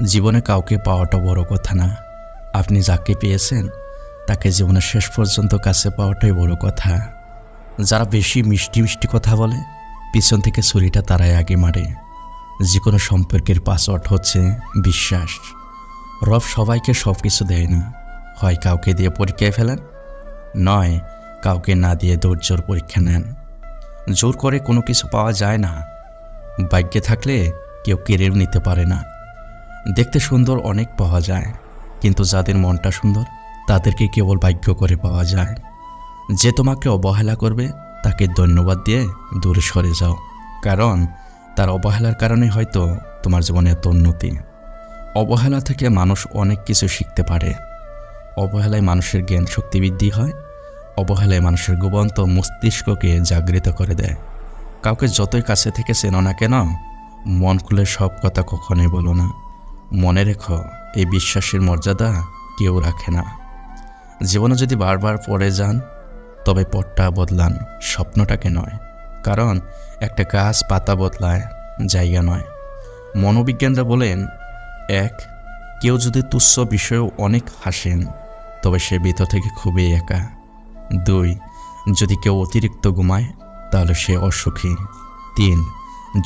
জীবনে কাউকে পাওয়াটা বড় কথা না, আপনি যাকে পেয়েছেন তাকে জীবনের শেষ পর্যন্ত কাছে পাওয়াটাই বড় কথা। যারা বেশি মিষ্টি মিষ্টি কথা বলে, পিছন থেকে ছুরিটা তারাই আগে মারে। যে কোনো সম্পর্কের পাসওয়ার্ড হচ্ছে বিশ্বাস। রব সবাইকে সব কিছু দেয় না, হয় কাউকে দিয়ে পরীক্ষায় ফেলেন, নয় কাউকে না দিয়ে ধৈর্যর পরীক্ষা নেন। জোর করে কোনো কিছু পাওয়া যায় না, ভাগ্যে থাকলে কেউ কেড়েও নিতে পারে না। দেখতে সুন্দর অনেক পাওয়া যায়, কিন্তু যাদের মনটা সুন্দর তাদেরকে কেবল ভাগ্য করে পাওয়া যায়। যে তোমাকে অবহেলা করবে তাকে ধন্যবাদ দিয়ে দূরে সরে যাও, কারণ তার অবহেলার কারণে হয়তো তোমার জীবনে এত উন্নতি। অবহেলা থেকে মানুষ অনেক কিছু শিখতে পারে। অবহেলায় মানুষের জ্ঞান শক্তি বৃদ্ধি হয়। অবহেলায় মানুষের ঘুমন্ত মস্তিষ্ককে জাগৃত করে দেয়। কাউকে যতই কাছে থেকে চেনো না কেন, মন খুলে সব কথা কখনোই বলো না। মনে রেখো, এই বিশ্বাসের মর্যাদা কেউ রাখে না। জীবনে যদি বারবার পড়ে যান, তবে পথটা বদলান, স্বপ্নটাকে নয়। কারণ একটা গাছ পাতা বদলায়, জায়গা নয়। মনোবিজ্ঞানরা বলেন, এক, কেউ যদি তুচ্ছ বিষয়েও অনেক হাসেন, তবে সে ভিতর থেকে খুবই একা। দুই, যদি কেউ অতিরিক্ত ঘুমায়, তাহলে সে অসুখী। তিন,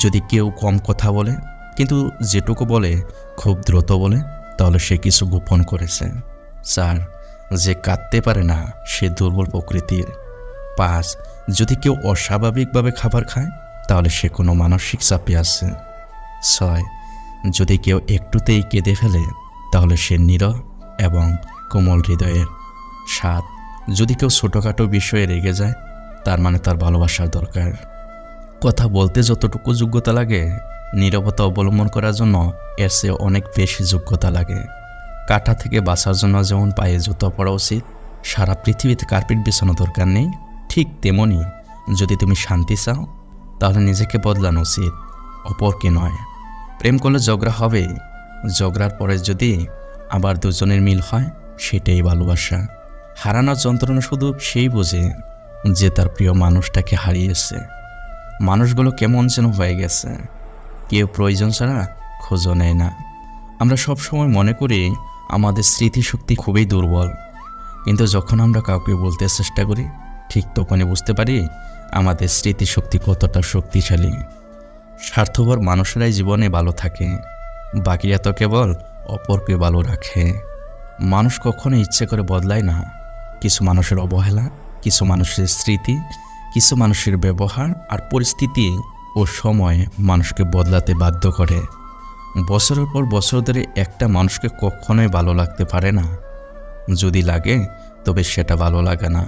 যদি কেউ কম কথা বলে, কিন্তু যেটুকু বলে খুব দ্রুত বলে, তাহলে সে কিছু গোপন করেছে। চার, যে কাঁদতে পারে না সে দুর্বল প্রকৃতির। পাঁচ, যদি কেউ অস্বাভাবিকভাবে খাবার খায়, তাহলে সে কোনো মানসিক চাপে আছে। ছয়, যদি কেউ একটুতেই কেঁদে ফেলে, তাহলে সে নীরব এবং কোমল হৃদয়ের। সাত, যদি কেউ ছোটোখাটো বিষয়ে রেগে যায়, তার মানে তার ভালোবাসার দরকার। কথা বলতে যতটুকু যোগ্যতা লাগে, নীরবতা অবলম্বন করার জন্য এর চেয়ে অনেক বেশি যোগ্যতা লাগে। কাঁটা থেকে বাঁচার জন্য যেমন পায়ে জুতো পরা উচিত, সারা পৃথিবীতে কার্পেট বিছানো দরকার নেই, ঠিক তেমনই যদি তুমি শান্তি চাও, তাহলে নিজেকে বদলানো উচিত, অপরকে নয়। প্রেম করলে ঝগড়া হবে, ঝগড়ার পরে যদি আবার দুজনের মিল হয়, সেটাই ভালোবাসা। হারানোর যন্ত্রণা শুধু সেই বোঝে যে তার প্রিয় মানুষটাকে হারিয়েছে। মানুষগুলো কেমন যেন হয়ে গেছে, কেউ প্রয়োজন ছাড়া খোঁজও নেয় না। আমরা সবসময় মনে করি আমাদের স্মৃতিশক্তি খুবই দুর্বল, কিন্তু যখন আমরা কাউকে বলতে চেষ্টা করি, ঠিক তখনই বুঝতে পারি আমাদের স্মৃতিশক্তি কতটা শক্তিশালী। স্বার্থপর মানুষেরাই জীবনে ভালো থাকে, বাকিরা তো কেবল অপরকে ভালো রাখে। মানুষ কখনো ইচ্ছে করে বদলায় না। কিছু মানুষের অবহেলা, কিছু মানুষের স্মৃতি, কিছু মানুষের ব্যবহার আর পরিস্থিতি ও সময় মানুষকে বদলাতে বাধ্য করে। বছরের পর বছর ধরে একটা মানুষকে কখনোই ভালো লাগতে পারে না। যদি লাগে, তবে সেটা ভালো লাগে না,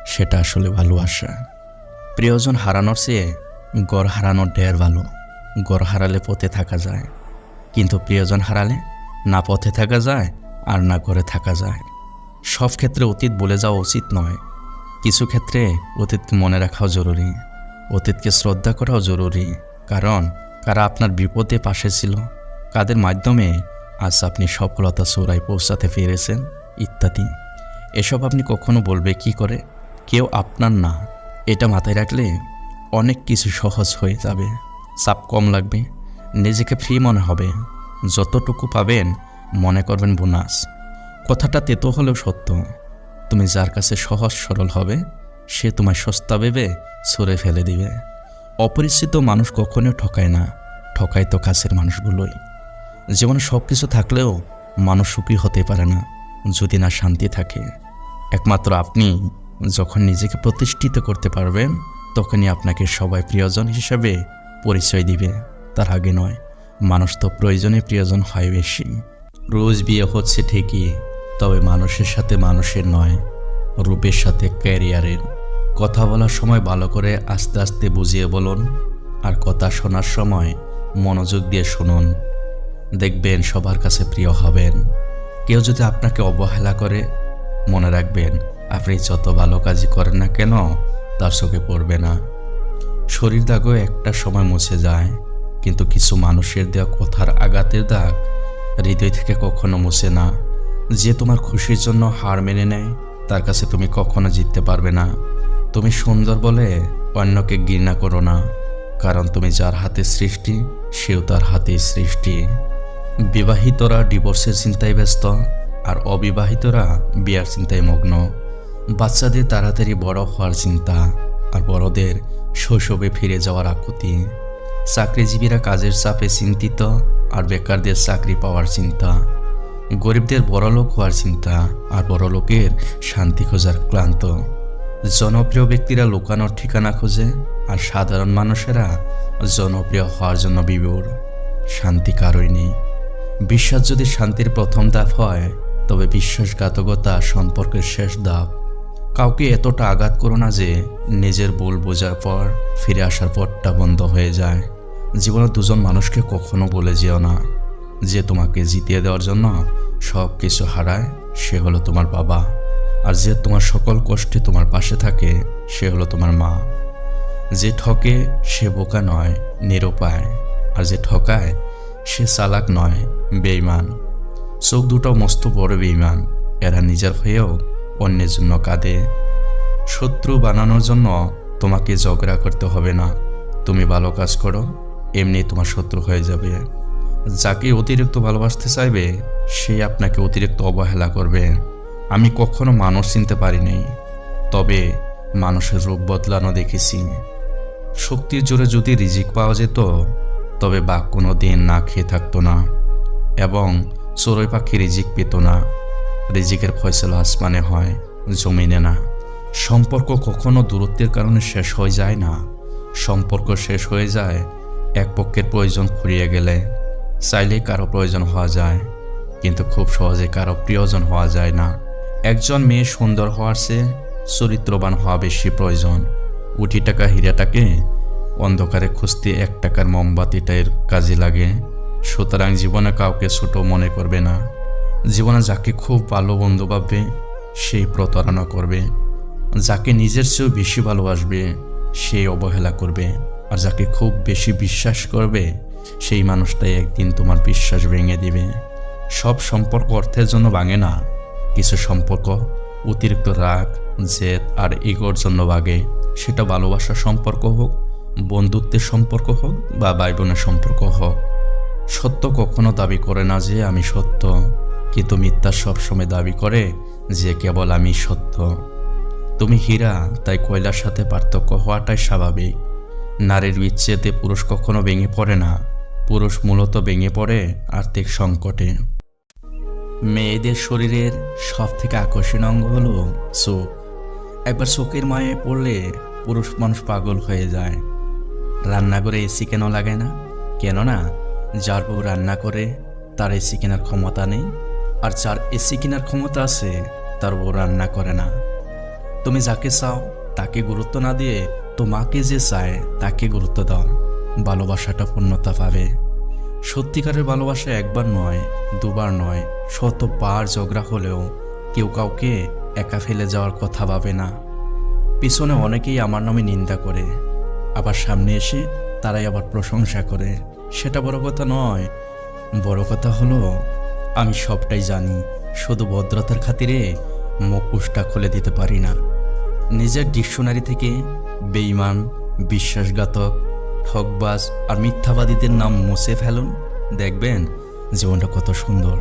সেটা আসলে ভালোবাসা। প্রিয়জন হারানোর চেয়ে গড় হারানোর ঢের ভালো। গড় হারালে পথে থাকা যায়, কিন্তু প্রিয়জন হারালে না পথে থাকা যায় আর না ঘরে থাকা যায়। সব ক্ষেত্রে অতীত বলে যাওয়া উচিত নয়। কিছু ক্ষেত্রে অতীতকে মনে রাখাও জরুরি, অতীতকে শ্রদ্ধা করাও জরুরি। কারণ কারা আপনার বিপদে পাশে ছিল, কাদের মাধ্যমে আজ আপনি সফলতা চূড়ায় পৌঁছাতে পেরেছেন, ইত্যাদি। এসব আপনি কখনো বলবে কি করে? কেউ আপনার না। এটা মাথায় রাখলে অনেক কিছু সহজ হয়ে যাবে, চাপ কম লাগবে, নিজেকে ফ্রি মনে হবে। যতটুকু পাবেন মনে করবেন বোনাস। কথাটা তেতো হলেও সত্য। তুমি যার কাছে সহজ সরল হবে, সে তোমায় সস্তা ভেবে ছুঁড়ে ফেলে দিবে। অপরিচিত মানুষ কখনো ঠকায় না, ঠকায় তো কাছের মানুষগুলোই। জীবনে সব কিছু থাকলেও মানুষ সুখী হতে পারে না যদি না শান্তি থাকে। একমাত্র আপনি যখন নিজেকে প্রতিষ্ঠিত করতে পারবেন, তখনই আপনাকে সবাই প্রিয়জন হিসেবে পরিচয় দিবে, তার আগে নয়। মানুষ তো প্রয়োজনে প্রিয়জন হয় বেশি। রোজ বিয়ে হচ্ছে ঠিকই, তবে মানুষের সাথে মানুষের নয়, রূপের সাথে ক্যারিয়ারের। কথা বলার সময় ভালো করে আস্তে আস্তে বুঝিয়ে বলুন, আর কথা শোনার সময় মনোযোগ দিয়ে শুনুন। দেখবেন সবার কাছে প্রিয় হবেন। কেউ যদি আপনাকে অবহেলা করে, মনে রাখবেন আপনি যত ভালো কাজই করেন না কেন, তার চোখে পড়বে না। শরীর দাগও একটা সময় মুছে যায়, কিন্তু কিছু মানুষের দেওয়া কথার আঘাতের দাগ হৃদয় থেকে কখনো মুছে না। যে তোমার খুশির জন্য হার মেনে নেয়, তার কাছে তুমি কখনো জিততে পারবে না। তুমি সুন্দর বলে অন্যকে ঘৃণা করো না, কারণ তুমি যার হাতে সৃষ্টি, সেও তার হাতেই সৃষ্টি। বিবাহিতরা ডিভোর্সের চিন্তায় ব্যস্ত, আর অবিবাহিতরা বিয়ার চিন্তায় মগ্ন। বাচ্চাদের তাড়াতাড়ি বড় হওয়ার চিন্তা, আর বড়দের শৈশবে ফিরে যাওয়ার আকুতি। চাকরিজীবীরা কাজের চাপে চিন্তিত, আর বেকারদের চাকরি পাওয়ার চিন্তা। গরিবদের বড়লোক হওয়ার চিন্তা, আর বড়লোকের শান্তি খোঁজার ক্লান্ত। জনপ্রিয় ব্যক্তিরা লুকানোর ঠিকানা খোঁজে, আর সাধারণ মানুষেরা জনপ্রিয় হওয়ার জন্য বিভোর। শান্তি কারোই নেই। বিশ্বাস যদি শান্তির প্রথম ধাপ হয়, তবে বিশ্বাসঘাতকতা সম্পর্কের শেষ ধাপ। কাউকে এতটা আঘাত করো না যে নিজের ভুল বোঝার পর ফিরে আসার পথটা বন্ধ হয়ে যায়। জীবনে দুজন মানুষকে কখনো বলে যেও না যে তোমাকে জিতিয়ে দেওয়ার জন্য সব কিছু হারায়, সে হলো তোমার বাবা। আর যে তোমার সকল কষ্টে তোমার পাশে থাকে, সে হলো তোমার মা। যে ঠকে সে বোকা নয়, নিরুপায়। আর যে ঠকায় সে চালাক নয়, বেঈমান। চোখ দুটো মস্ত বড় বেঈমান, এরা নিজের হয়েও অন্যের জন্য কাঁদে। শত্রু বানানোর জন্য তোমাকে ঝগড়া করতে হবে না। তুমি ভালো কাজ করো, এমনি তোমার শত্রু হয়ে যাবে। যাকে অতিরিক্ত ভালোবাসতে চাইবে, সে আপনাকে অতিরিক্ত অবহেলা করবে। আমি কখনো মানুষ চিনতে পারিনি, তবে মানুষের রূপ বদলানো দেখেছি। শক্তির জোরে যদি রিজিক পাওয়া যেত, তবে বাঘ কোনো দিন না খেয়ে থাকতো না, এবং চড়ুই পাখি রিজিক পেত না। রিজিকের ফয়সালা আসমানে হয়, জমিনে না। সম্পর্ক কখনো দূরত্বের কারণে শেষ হয়ে যায় না। সম্পর্ক শেষ হয়ে যায় এক পক্ষের প্রয়োজন ফুরিয়ে গেলে। চাইলেই কারো প্রয়োজন হওয়া যায়, কিন্তু খুব সহজে কারো প্রিয়জন হওয়া যায় না। একজন মেয়ে সুন্দর হওয়ার চেয়ে চরিত্রবান হওয়া বেশি প্রয়োজন। কোটি টাকা হীরাটাকে অন্ধকারে খুঁজতে 1 টাকার মোমবাতিটার কাজে লাগে। সুতরাং জীবনে কাউকে ছোট মনে করবে না। জীবনে যাকে খুব ভালো বন্ধু ভাববে, সেই প্রতারণা করবে। যাকে নিজের চেয়েও বেশি ভালোবাসবে, সেই অবহেলা করবে। আর যাকে খুব বেশি বিশ্বাস করবে, সেই মানুষটাই একদিন তোমার বিশ্বাস ভেঙে দিবে। সব সম্পর্ক অর্থের জন্য ভাঙে না। কিছু সম্পর্ক অতিরিক্ত রাগ, জেদ আর ইগোর জন্য ভাঙে। সেটা ভালোবাসার সম্পর্ক হোক, বন্ধুত্বের সম্পর্ক হোক, বা ভাই বোনের সম্পর্ক হোক। সত্য কখনো দাবি করে না যে আমি সত্য, কিন্তু মিথ্যা সবসময় দাবি করে যে কেবল আমি সত্য। তুমি হীরা, তাই কয়লার সাথে পার্থক্য হওয়াটাই স্বাভাবিক। নারীর বিচ্ছেদে পুরুষ কখনো ভেঙে পড়ে না। পুরুষ মূলত ভেঙে পড়ে আর্থিক সংকটে। মেয়েদের শরীরের সব থেকে আকর্ষণীয় অঙ্গ হলো চোখ। একবার চোখের মায়ে পড়লে পুরুষ মানুষ পাগল হয়ে যায়। রান্নাঘরে এসি কেন লাগে না? কেননা যার বউ রান্না করে তার এসি কেনার ক্ষমতা নেই, আর যার এসি কেনার ক্ষমতা আছে তার বউ রান্না করে না। তুমি যাকে চাও তাকে গুরুত্ব না দিয়ে তোমাকে যে চায় তাকে গুরুত্ব দাও। ভালোবাসাটা পূর্ণতা পাবে। সত্যিকারের ভালোবাসা একবার নয়, দুবার নয়, 100বার ঝগড়া হলেও কেউ কাউকে একা ফেলে যাওয়ার কথা ভাবে না। পিছনে অনেকেই আমার নামে নিন্দা করে, আবার সামনে এসে তারাই আবার প্রশংসা করে। সেটা বড় কথা নয়। বড় কথা হলো আমি সবটাই জানি, শুধু ভদ্রতার খাতিরে মুখোশটা খুলে দিতে পারি না। নিজের ডিকশনারি থেকে বেঈমান, বিশ্বাসঘাতক, ঠকবাজ আর মিথ্যাবাদীদের নাম মুছে ফেলুন, দেখবেন জীবনটা কত সুন্দর।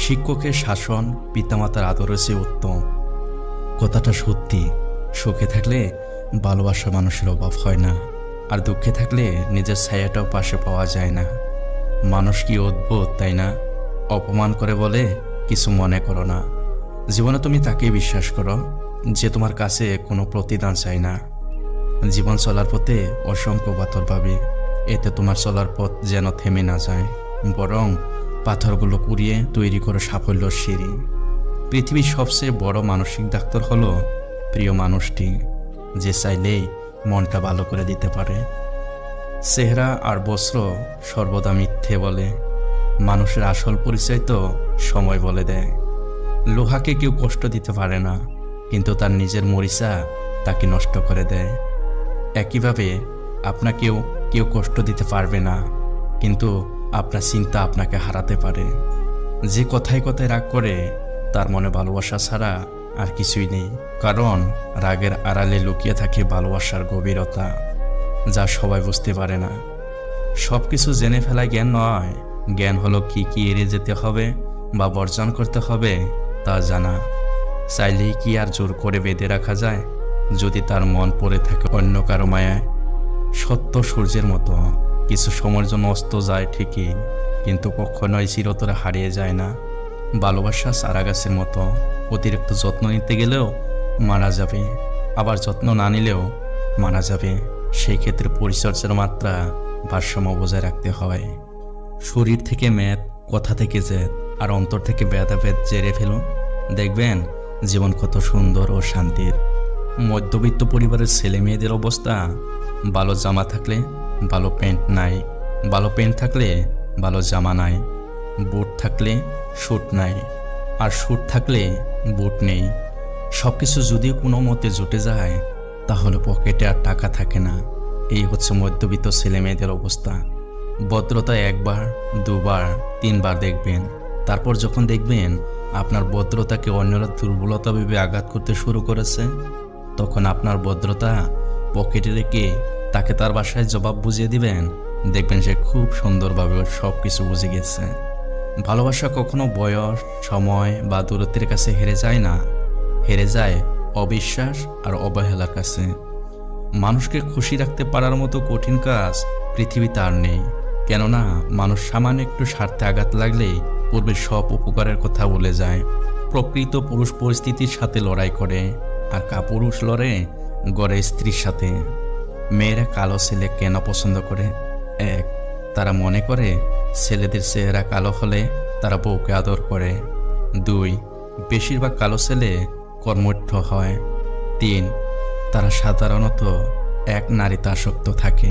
শিক্ষকের শাসন পিতামাতার আদর চেয়ে উত্তম। কথাটা সত্যি। সুখে থাকলে ভালোবাসা মানুষের অভাব হয় না, আর দুঃখে থাকলে নিজের ছায়াটাও পাশে পাওয়া যায় না। মানুষ কি অদ্ভুত, তাই না? অপমান করে বলে কিছু মনে করো না। জীবনে তুমি তাকেই বিশ্বাস করো যে তোমার কাছে কোনো প্রতিদান চাই না। জীবন চলার পথে অসংখ্য পাথর পাবে, এতে তোমার চলার পথ যেন থেমে না যায়, বরং পাথরগুলো কুড়িয়ে তৈরি করে সাফল্যর সিঁড়ি। পৃথিবীর সবচেয়ে বড় মানসিক ডাক্তার হলো প্রিয় মানুষটি, যে চাইলেই মনটা ভালো করে দিতে পারে। চেহারা আর বস্ত্র সর্বদা মিথ্যে বলে, মানুষের আসল পরিচয় তো সময় বলে দেয়। লোহাকে কেউ কষ্ট দিতে পারে না, কিন্তু তার নিজের মরিচা তাকে নষ্ট করে দেয়। একইভাবে আপনাকেও কেউ কষ্ট দিতে পারবে না, কিন্তু আপনার চিন্তা আপনাকে হারাতে পারে। যে কথায় কথায় রাগ করে তার মনে ভালোবাসা ছাড়া আর কিছুই নেই, কারণ রাগের আড়ালে লুকিয়ে থাকে ভালোবাসার গভীরতা, যা সবাই বুঝতে পারে না। সব কিছু জেনে ফেলা জ্ঞান নয়, জ্ঞান হলো কি কি এড়িয়ে যেতে হবে বা বর্জন করতে হবে তা জানা। চাইলেই কি আর জোর করে বেঁধে রাখা যায় যদি তার মন পড়ে থাকে অন্য কারো মায়ায়? সত্য সূর্যের মতো কিছু সময়ের জন্য অস্ত যায় ঠিকই, কিন্তু কখনোই চিরতরে হারিয়ে যায় না। ভালোবাসা চারা গাছের মতো, অতিরিক্ত যত্ন নিতে গেলেও মারা যাবে, আবার যত্ন না নিলেও মারা যাবে। সেই ক্ষেত্রে পরিচর্যার মাত্রা ভারসাম্য বজায় রাখতে হয়। শরীর থেকে মেদ, কথা থেকে জেদ, আর অন্তর থেকে ভেদাভেদ জেরে ফেলুন, দেখবেন জীবন কত সুন্দর ও শান্তির। মধ্যবিত্ত পরিবারের ছেলে মেয়েদের অবস্থা, ভালো জামা থাকলে ভালো প্যান্ট নাই, ভালো প্যান্ট থাকলে ভালো জামা নাই, বুট থাকলে স্যুট নাই, আর স্যুট থাকলে বুট নেই। সব কিছু যদি কোনো মতে জুটে যায় তাহলে পকেটে আর টাকা থাকে না। এই হচ্ছে মধ্যবিত্ত ছেলে মেয়েদের অবস্থা। ভদ্রতা একবার, দুবার, তিনবার দেখবেন, তারপর যখন দেখবেন আপনার ভদ্রতাকে অন্যরা দুর্বলতা ভেবে আঘাত করতে শুরু করেছে, তখন আপনার ভদ্রতা পকেটে রেখে তাকে তার বাসায় জবাব বুঝিয়ে দিবেন। দেখবেন সে খুব সুন্দরভাবে সব কিছু বুঝে গেছে। ভালোবাসা কখনো বয়স, সময় বা দূরত্বের কাছে হেরে যায় না, হেরে যায় অবিশ্বাস আর অবহেলার কাছে। মানুষকে খুশি রাখতে পারার মতো কঠিন কাজ পৃথিবীতে আর নেই, কেননা মানুষ সামান্য একটু স্বার্থে আঘাত লাগলেই পূর্বের সব উপকারের কথা বলে যায়। প্রকৃত পুরুষ পরিস্থিতির সাথে লড়াই করে, আর কাপুরুষ লড়ে গড়ে স্ত্রীর সাথে। মেয়েরা কালো ছেলে কেন পছন্দ করে? এক, তারা মনে করে ছেলেদের চেহারা কালো হলে তারা বউকে আদর করে। দুই, বেশিরভাগ কালো ছেলে কর্মঠ হয়। তিন, তারা সাধারণত এক নারীতে আসক্ত থাকে।